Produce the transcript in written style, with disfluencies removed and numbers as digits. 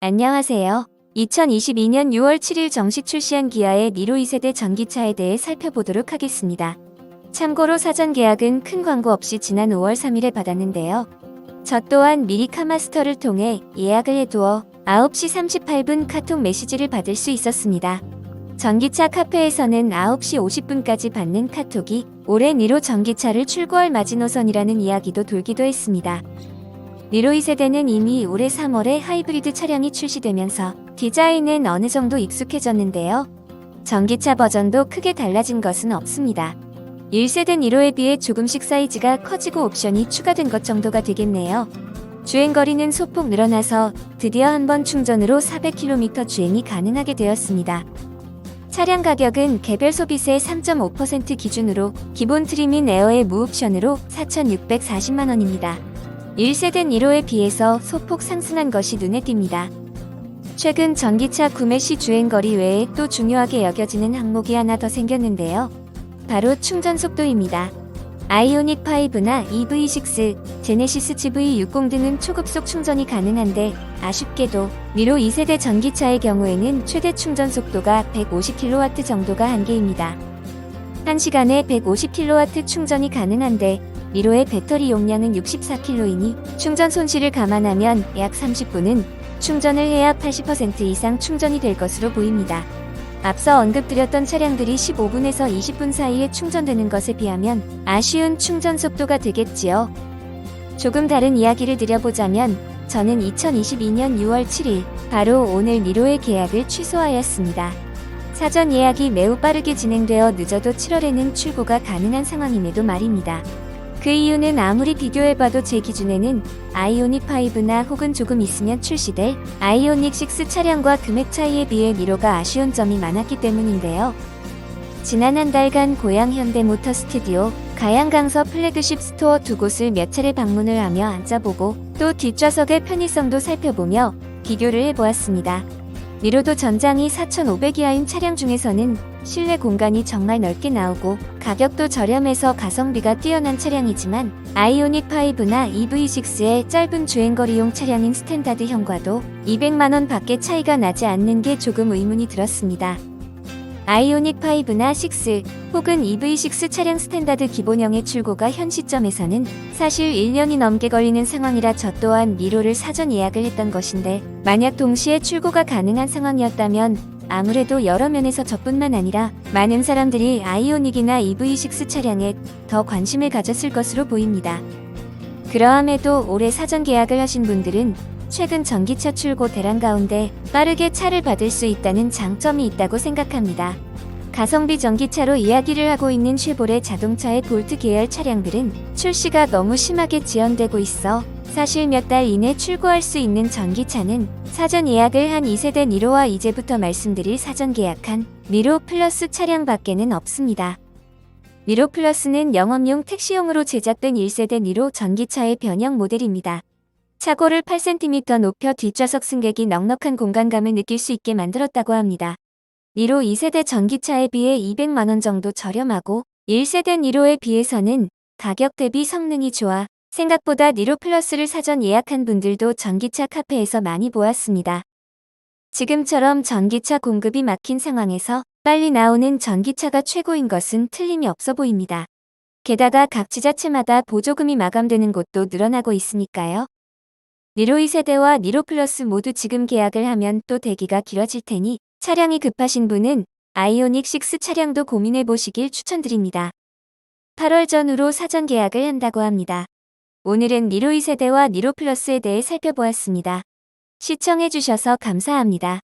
안녕하세요. 2022년 6월 7일 정식 출시한 기아의 니로 2세대 전기차에 대해 살펴보도록 하겠습니다. 참고로 사전 계약은 큰 광고 없이 지난 5월 3일에 받았는데요. 저 또한 미리 카마스터를 통해 예약을 해두어 9시 38분 카톡 메시지를 받을 수 있었습니다. 전기차 카페에서는 9시 50분까지 받는 카톡이 올해 니로 전기차를 출고할 마지노선이라는 이야기도 돌기도 했습니다. 니로 2세대는 이미 올해 3월에 하이브리드 차량이 출시되면서 디자인은 어느 정도 익숙해졌는데요. 전기차 버전도 크게 달라진 것은 없습니다. 1세대 니로에 비해 조금씩 사이즈가 커지고 옵션이 추가된 것 정도가 되겠네요. 주행거리는 소폭 늘어나서 드디어 한 번 충전으로 400km 주행이 가능하게 되었습니다. 차량 가격은 개별 소비세 3.5% 기준으로 기본 트림인 에어의 무옵션으로 4,640만원입니다. 1세대 니로에 비해서 소폭 상승한 것이 눈에 띕니다. 최근 전기차 구매 시 주행거리 외에 또 중요하게 여겨지는 항목이 하나 더 생겼는데요. 바로 충전 속도입니다. 아이오닉 5나 EV6, 제네시스 GV60 등은 초급속 충전이 가능한데 아쉽게도 니로 2세대 전기차의 경우에는 최대 충전 속도가 150kW 정도가 한계입니다. 1시간에 150kW 충전이 가능한데 니로의 배터리 용량은 64kg이니 충전 손실을 감안하면 약 30분은 충전을 해야 80% 이상 충전이 될 것으로 보입니다. 앞서 언급드렸던 차량들이 15분에서 20분 사이에 충전되는 것에 비하면 아쉬운 충전 속도가 되겠지요. 조금 다른 이야기를 드려보자면 저는 2022년 6월 7일 바로 오늘 니로의 계약을 취소하였습니다. 사전 예약이 매우 빠르게 진행되어 늦어도 7월에는 출고가 가능한 상황임에도 말입니다. 그 이유는 아무리 비교해봐도 제 기준에는 아이오닉 5나 혹은 조금 있으면 출시될 아이오닉 6 차량과 금액 차이에 비해 니로가 아쉬운 점이 많았기 때문인데요. 지난 한 달간 고양 현대모터 스튜디오, 가양 강서 플래그십 스토어 두 곳을 몇 차례 방문을 하며 앉아보고 또 뒷좌석의 편의성도 살펴보며 비교를 해보았습니다. 니로도 전장이 4,500이하인 차량 중에서는 실내 공간이 정말 넓게 나오고 가격도 저렴해서 가성비가 뛰어난 차량이지만 아이오닉 5나 EV6의 짧은 주행거리용 차량인 스탠다드형과도 200만원 밖에 차이가 나지 않는 게 조금 의문이 들었습니다. 아이오닉 5나 6 혹은 EV6 차량 스탠다드 기본형의 출고가 현 시점에서는 사실 1년이 넘게 걸리는 상황이라 저 또한 니로를 사전 예약을 했던 것인데 만약 동시에 출고가 가능한 상황이었다면 아무래도 여러 면에서 저뿐만 아니라 많은 사람들이 아이오닉이나 EV6 차량에 더 관심을 가졌을 것으로 보입니다. 그러함에도 올해 사전 계약을 하신 분들은 최근 전기차 출고 대란 가운데 빠르게 차를 받을 수 있다는 장점이 있다고 생각합니다. 가성비 전기차로 이야기를 하고 있는 쉐보레 자동차의 볼트 계열 차량들은 출시가 너무 심하게 지연되고 있어 사실 몇 달 이내 출고할 수 있는 전기차는 사전 예약을 한 2세대 니로와 이제부터 말씀드릴 사전 계약한 니로 플러스 차량밖에는 없습니다. 니로 플러스는 영업용 택시용으로 제작된 1세대 니로 전기차의 변형 모델입니다. 차고를 8cm 높여 뒷좌석 승객이 넉넉한 공간감을 느낄 수 있게 만들었다고 합니다. 니로 2세대 전기차에 비해 200만원 정도 저렴하고 1세대 니로에 비해서는 가격 대비 성능이 좋아 생각보다 니로 플러스를 사전 예약한 분들도 전기차 카페에서 많이 보았습니다. 지금처럼 전기차 공급이 막힌 상황에서 빨리 나오는 전기차가 최고인 것은 틀림이 없어 보입니다. 게다가 각 지자체마다 보조금이 마감되는 곳도 늘어나고 있으니까요. 니로 2세대와 니로 플러스 모두 지금 계약을 하면 또 대기가 길어질 테니 차량이 급하신 분은 아이오닉 6 차량도 고민해 보시길 추천드립니다. 8월 전후로 사전 계약을 한다고 합니다. 오늘은 니로 2세대와 니로 플러스에 대해 살펴보았습니다. 시청해주셔서 감사합니다.